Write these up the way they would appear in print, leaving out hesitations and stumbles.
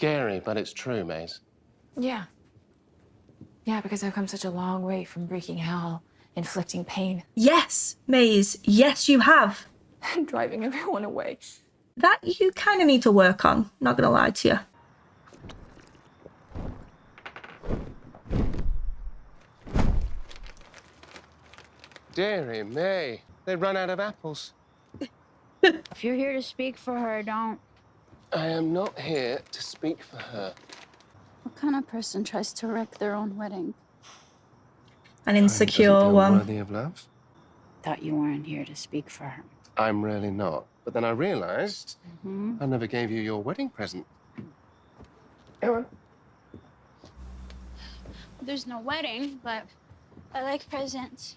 scary, but it's true, Maze. Yeah. Yeah, because I've come such a long way from wreaking hell, inflicting pain. Yes, Maze. Yes, you have. And driving everyone away. That you kind of need to work on, not gonna lie to you. Dearie me, they run out of apples. If you're here to speak for her, don't. I am not here to speak for her. What kind of person tries to wreck their own wedding? An insecure one. Worthy of love? Thought you weren't here to speak for her. I'm really not. But then I realized I never gave you your wedding present. Aaron? There's no wedding, but I like presents.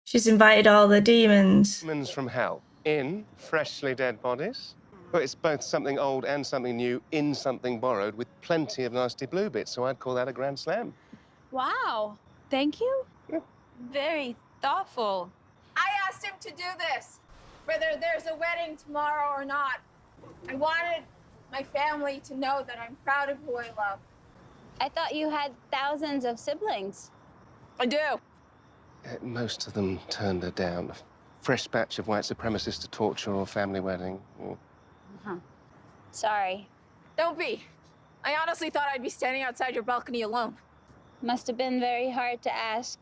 She's invited all the demons. Demons from hell in freshly dead bodies. But it's both something old and something new in something borrowed with plenty of nasty blue bits, so I'd call that a grand slam. Wow. Thank you. Yeah. Very thoughtful. I asked him to do this, whether there's a wedding tomorrow or not. I wanted my family to know that I'm proud of who I love. I thought you had thousands of siblings. I do. Most of them turned her down. A fresh batch of white supremacists to torture or family wedding. Sorry. Don't be. I honestly thought I'd be standing outside your balcony alone. Must have been very hard to ask.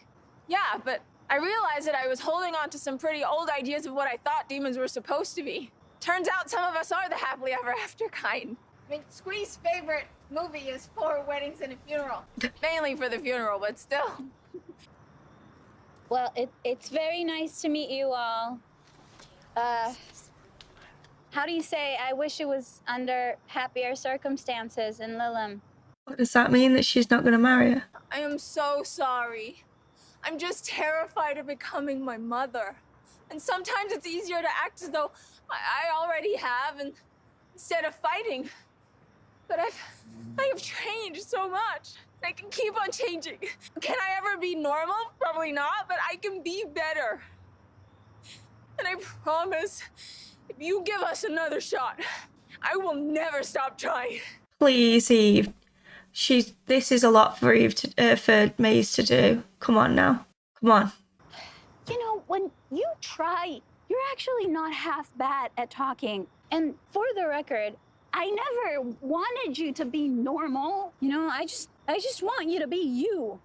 Yeah, but I realized that I was holding on to some pretty old ideas of what I thought demons were supposed to be. Turns out some of us are the happily ever after kind. I mean, Squee's favorite movie is 4 Weddings and a Funeral. Mainly for the funeral, but still. Well, it's very nice to meet you all. How do you say, I wish it was under happier circumstances in Lilum? What does that mean, that she's not going to marry her? I am so sorry. I'm just terrified of becoming my mother. And sometimes it's easier to act as though I already have, and instead of fighting. But I have changed so much. I can keep on changing. Can I ever be normal? Probably not, but I can be better. And I promise, if you give us another shot, I will never stop trying. Please, Eve. This is a lot for Eve for Maze to do. Come on now. Come on. You know, when you try, you're actually not half bad at talking. And for the record, I never wanted you to be normal. You know, I just want you to be you.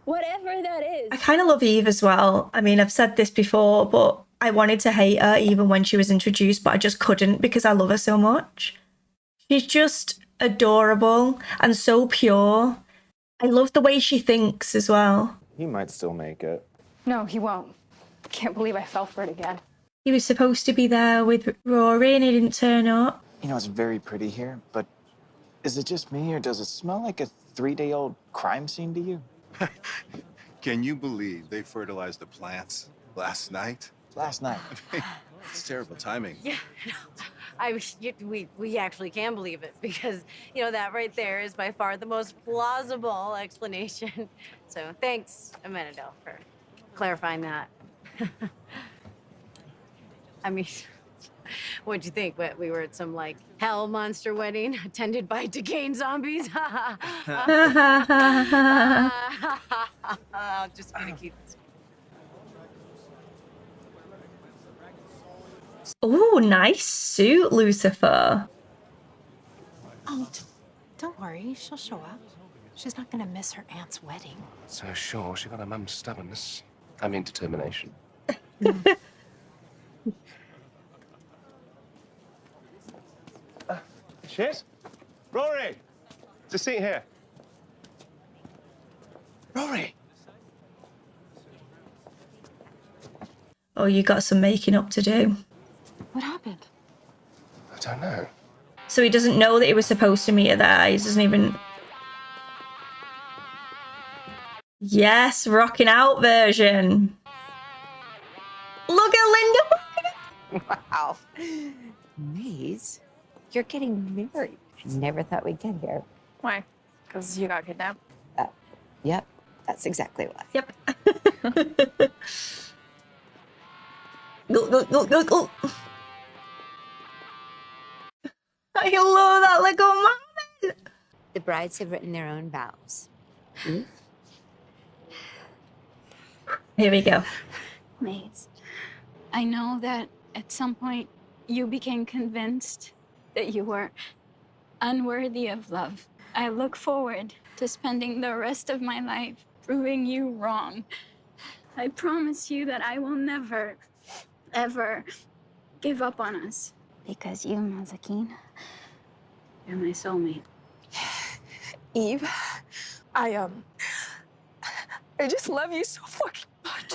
Whatever that is. I kind of love Eve as well. I mean, I've said this before, but I wanted to hate her even when she was introduced, but I just couldn't because I love her so much. She's just adorable and so pure. I love the way she thinks as well. He might still make it. No, he won't. Can't believe I fell for it again. He was supposed to be there with Rory and he didn't turn up. You know, it's very pretty here, but is it just me or does it smell like a 3-day-old crime scene to you? Can you believe they fertilized the plants last night? Last night. It's terrible timing. Yeah, we actually can believe it because, you know, that right there is by far the most plausible explanation. So thanks, Amenadel, for clarifying that. I mean, what'd you think? What, we were at some, like, hell monster wedding attended by decaying zombies? I'm just gonna keep this. Oh, nice suit, Lucifer. Oh, don't worry. She'll show up. She's not gonna miss her aunt's wedding. So sure, she got her mum's stubbornness. I mean determination. Cheers. Rory! It's a seat here. Rory! Oh, you got some making up to do. What happened? I don't know. So he doesn't know that he was supposed to meet her there. He doesn't even... Yes, rocking out version. Look at Linda. Wow. Maze, you're getting married. I never thought we'd get here. Why? Because you got kidnapped? Yep, that's exactly why. Yep. I love that little moment. The brides have written their own vows. Here we go. Maze, I know that at some point you became convinced that you were unworthy of love. I look forward to spending the rest of my life proving you wrong. I promise you that I will never, ever give up on us. Because you, Mazakine, you're my soulmate. Eve, I just love you so fucking much.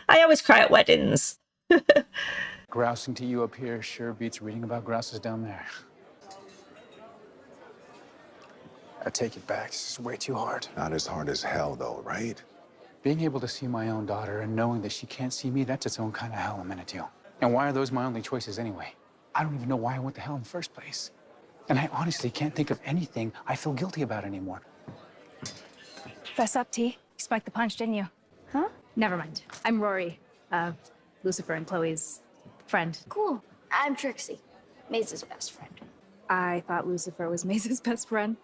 I always cry at weddings. Grousing to you up here sure beats reading about grouses down there. I take it back. This is way too hard. Not as hard as hell, though, right? Being able to see my own daughter and knowing that she can't see me, that's its own kind of hell, Anitusar. And why are those my only choices anyway? I don't even know why I went to hell in the first place. And I honestly can't think of anything I feel guilty about anymore. Fess up, T. You spiked the punch, didn't you? Huh? Never mind. I'm Rory, Lucifer and Chloe's friend. Cool. I'm Trixie, Maze's best friend. I thought Lucifer was Maze's best friend.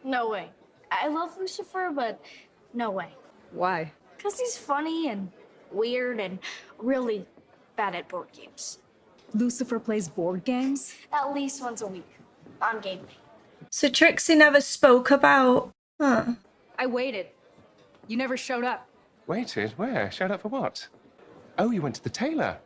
No way. I love Lucifer, but no way. Why? Because he's funny and weird and really bad at board games. Lucifer plays board games? At least once a week on game day. So Trixie never spoke about... Huh. I waited. You never showed up. Waited? Where? Showed up for what? Oh, you went to the tailor.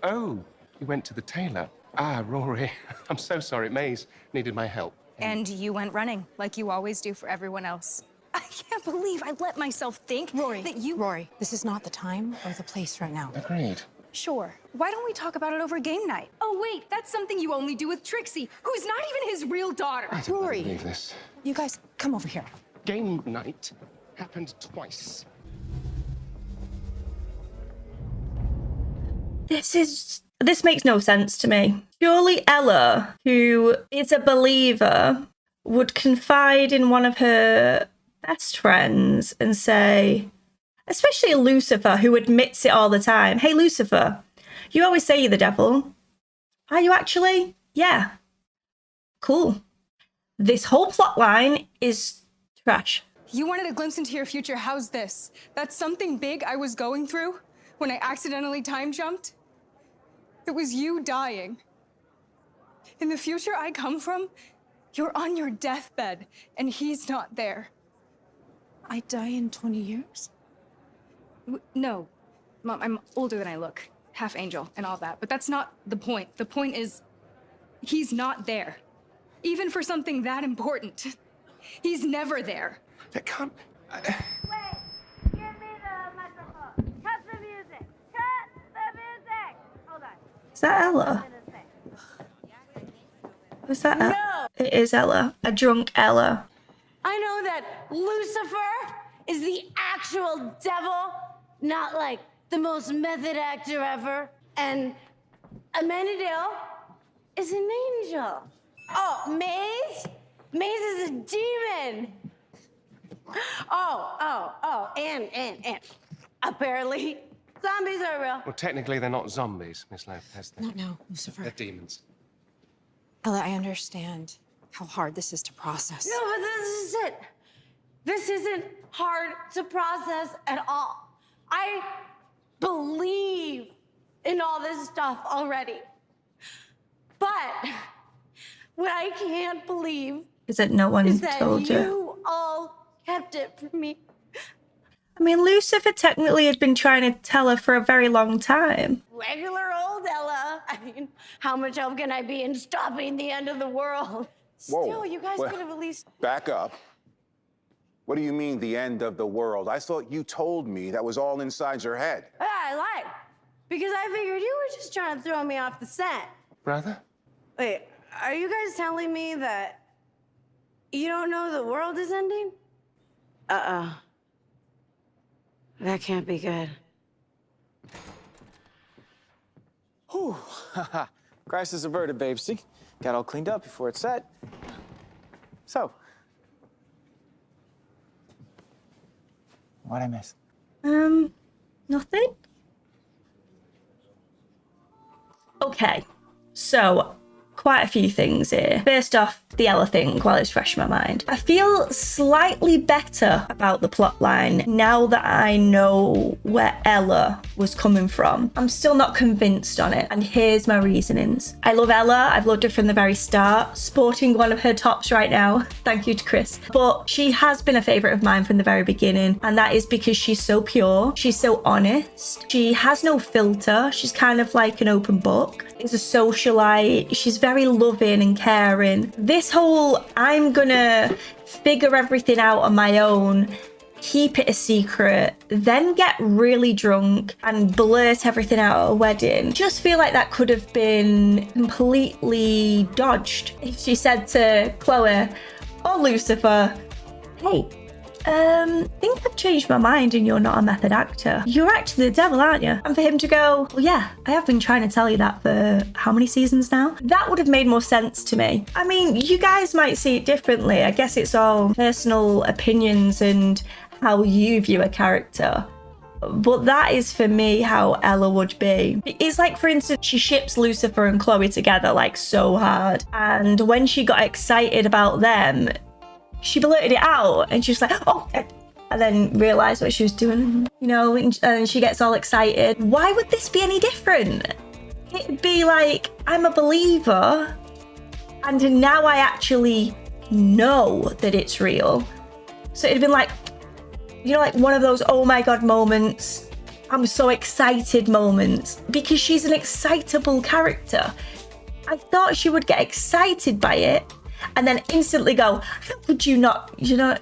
Oh, you went to the tailor. Ah, Rory. I'm so sorry. Maze needed my help. And you went running, like you always do for everyone else. I can't believe I let myself think that you... Rory, this is not the time or the place right now. Agreed. Sure. Why don't we talk about it over game night? Oh, wait, that's something you only do with Trixie, who's not even his real daughter. I don't Rory. believe this. You guys, come over here. Game night happened twice. This makes no sense to me. Surely Ella, who is a believer, would confide in one of her best friends and say, especially Lucifer, who admits it all the time. Hey, Lucifer, you always say you're the devil. Are you actually? Yeah. Cool. This whole plot line is trash. You wanted a glimpse into your future. How's this? That's something big I was going through when I accidentally time jumped. It was you dying. In the future I come from, you're on your deathbed and he's not there. I die in 20 years? No, Mom, I'm older than I look. Half angel and all that, but that's not the point. The point is, he's not there. Even for something that important. He's never there. That can't... Wait, give me the microphone. Cut the music. Cut the music. Hold on. Is that Ella? Was that Ella? No! It is Ella. A drunk Ella. I know that Lucifer is the actual devil, not like the most method actor ever. And Amenadale is an angel. Oh, Maze? Maze is a demon. And apparently zombies are real. Well, technically, they're not zombies, Miss Lopez. No, Lucifer. They're demons. Ella, I understand how hard this is to process. No, but this is it. This isn't hard to process at all. I believe in all this stuff already. But what I can't believe Is that no one is that told you? you all kept it from me. I mean, Lucifer technically had been trying to tell her for a very long time. Regular old Ella. I mean, how much help can I be in stopping the end of the world? Whoa. Still, you guys could have at least... Back up. What do you mean, the end of the world? I thought you told me that was all inside your head. Yeah, I lied. Because I figured you were just trying to throw me off the scent. Brother? Wait, are you guys telling me that you don't know the world is ending? Uh-oh. That can't be good. Whew. Crisis averted, babe. See? got all cleaned up before it's set. So, what'd I miss? Nothing. Okay, so quite a few things here. First off, the Ella thing, while it's fresh in my mind. I feel slightly better about the plotline now that I know where Ella was coming from. I'm still not convinced on it, and here's my reasonings. I love Ella. I've loved her from the very start. Sporting one of her tops right now. Thank you to Chris. But she has been a favourite of mine from the very beginning, and that is because she's so pure. She's so honest. She has no filter. She's kind of like an open book. She's a socialite. She's very loving and caring. This whole I'm gonna figure everything out on my own, keep it a secret, then get really drunk and blurt everything out at a wedding, just feel like that could have been completely dodged if she said to Chloe or Lucifer, hey, think I've changed my mind and you're not a method actor. You're actually the devil, aren't you? And for him to go, well, yeah, I have been trying to tell you that for how many seasons now? That would have made more sense to me. I mean, you guys might see it differently. I guess it's all personal opinions and how you view a character. But that is for me how Ella would be. It's like, for instance, she ships Lucifer and Chloe together like so hard. And when she got excited about them, she blurted it out and she was like, oh, and then realised what she was doing, you know, and she gets all excited. Why would this be any different? It'd be like, I'm a believer and now I actually know that it's real. So it'd been like, you know, like one of those, oh my God moments, I'm so excited moments, because she's an excitable character. I thought she would get excited by it and then instantly go, how could you not, you know,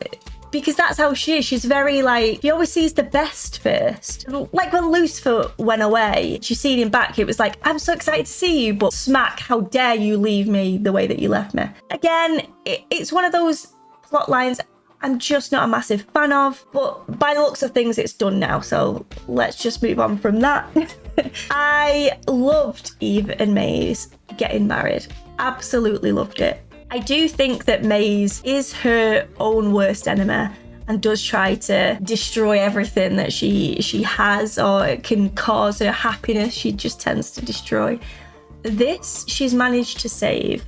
because that's how she is. She's very like, she always sees the best first. Like when Lucifer went away, she seen him back, it was like, I'm so excited to see you, but smack, how dare you leave me the way that you left me. Again, it's one of those plot lines I'm just not a massive fan of, but by the looks of things, it's done now. So let's just move on from that. I loved Eve and Maze getting married. Absolutely loved it. I do think that Maze is her own worst enemy and does try to destroy everything that she has or can cause her happiness. She just tends to destroy. This she's managed to save.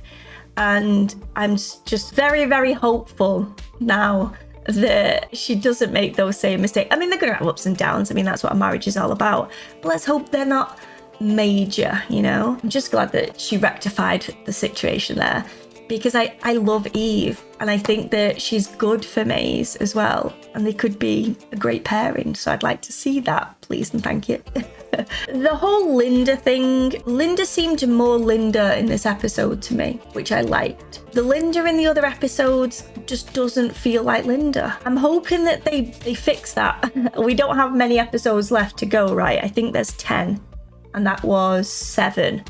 And I'm just very, very hopeful now that she doesn't make those same mistakes. I mean, they're going to have ups and downs. I mean, that's what a marriage is all about. But let's hope they're not major, you know? I'm just glad that she rectified the situation there, because I love Eve and I think that she's good for Maze as well. And they could be a great pairing. So I'd like to see that, please and thank you. The whole Linda thing, Linda seemed more Linda in this episode to me, which I liked. The Linda in the other episodes just doesn't feel like Linda. I'm hoping that they fix that. We don't have many episodes left to go, right? I think there's 10 and that was 7.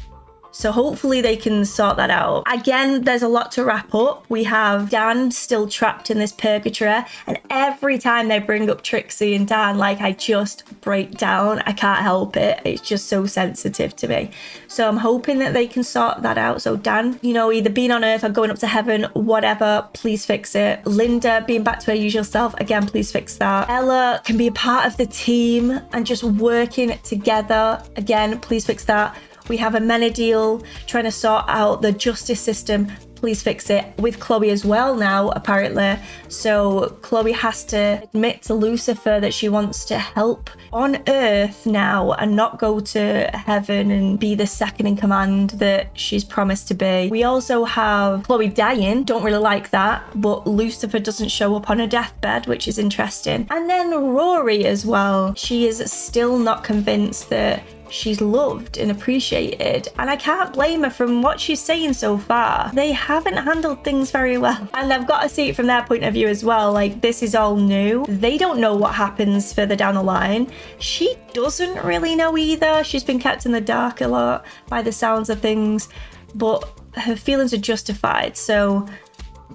So hopefully they can sort that out. Again, there's a lot to wrap up. We have Dan still trapped in this purgatory, and every time they bring up Trixie and Dan, like, I just break down. I can't help it. It's just so sensitive to me. So I'm hoping that they can sort that out. So Dan, you know, either being on Earth or going up to heaven, whatever, please fix it. Linda being back to her usual self, again, please fix that. Ella can be a part of the team and just working together. Again, please fix that. We have a Menadil trying to sort out the justice system. Please fix it. With Chloe as well now, apparently. So Chloe has to admit to Lucifer that she wants to help on Earth now and not go to heaven and be the second in command that she's promised to be. We also have Chloe dying. Don't really like that. But Lucifer doesn't show up on her deathbed, which is interesting. And then Rory as well. She is still not convinced that she's loved and appreciated, and I can't blame her from what she's saying so far. They haven't handled things very well, and I've got to see it from their point of view as well. Like, this is all new. They don't know what happens further down the line. She doesn't really know either. She's been kept in the dark a lot by the sounds of things, but her feelings are justified. So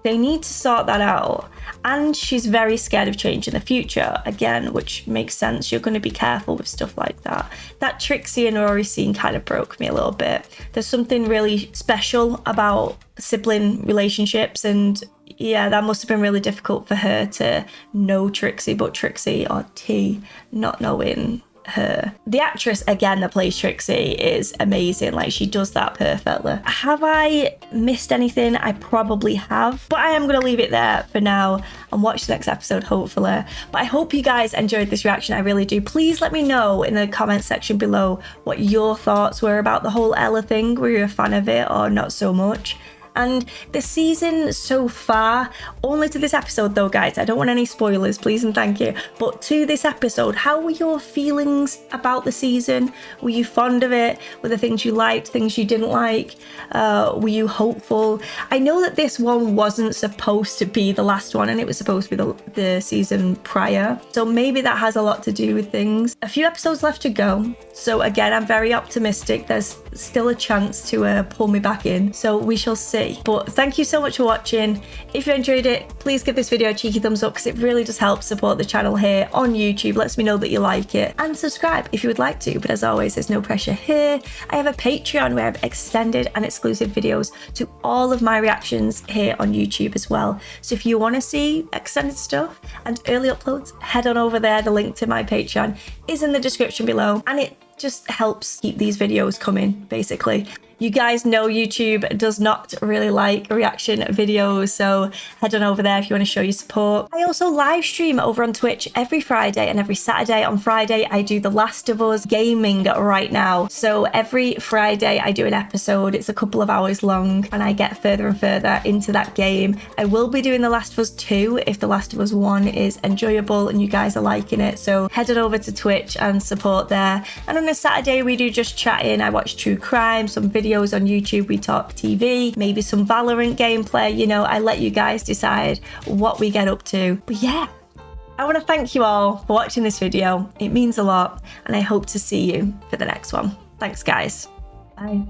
They need to sort that out. And she's very scared of change in the future, again, which makes sense. You're going to be careful with stuff like that. That Trixie and Rory scene kind of broke me a little bit. There's something really special about sibling relationships, and yeah, that must have been really difficult for her to know Trixie, but Trixie, or T, not knowing her. The actress, again, that plays Trixie is amazing. Like, she does that perfectly. Have I missed anything? I probably have, but I am going to leave it there for now and watch the next episode, hopefully. But I hope you guys enjoyed this reaction. I really do. Please let me know in the comment section below what your thoughts were about the whole Ella thing. Were you a fan of it or not so much? And the season so far, only to this episode though, guys, I don't want any spoilers, please and thank you, but to this episode, how were your feelings about the season? Were you fond of it? Were there things you liked, things you didn't like? Were you hopeful? I know that this one wasn't supposed to be the last one, and it was supposed to be the season prior, so maybe that has a lot to do with things. A few episodes left to go, so again, I'm very optimistic. There's still a chance to pull me back in, so we shall see. But thank you so much for watching. If you enjoyed it, please give this video a cheeky thumbs up, because it really does help support the channel here on YouTube. Lets me know that you like it, and subscribe if you would like to. But as always, there's no pressure here. I have a Patreon where I have extended and exclusive videos to all of my reactions here on YouTube as well. So if you want to see extended stuff and early uploads, head on over there. The link to my Patreon is in the description below, and it just helps keep these videos coming, basically. You guys know YouTube does not really like reaction videos, so head on over there if you want to show your support. I also live stream over on Twitch every Friday and every Saturday. On Friday, I do The Last of Us gaming right now. So every Friday, I do an episode. It's a couple of hours long, and I get further and further into that game. I will be doing The Last of Us 2 if The Last of Us 1 is enjoyable and you guys are liking it. So head on over to Twitch and support there. And on a Saturday, we do just chatting. I watch true crime, some videos on YouTube, we talk TV, maybe some Valorant gameplay. You know, I let you guys decide what we get up to. But yeah, I want to thank you all for watching this video. It means a lot, and I hope to see you for the next one. Thanks, guys. Bye.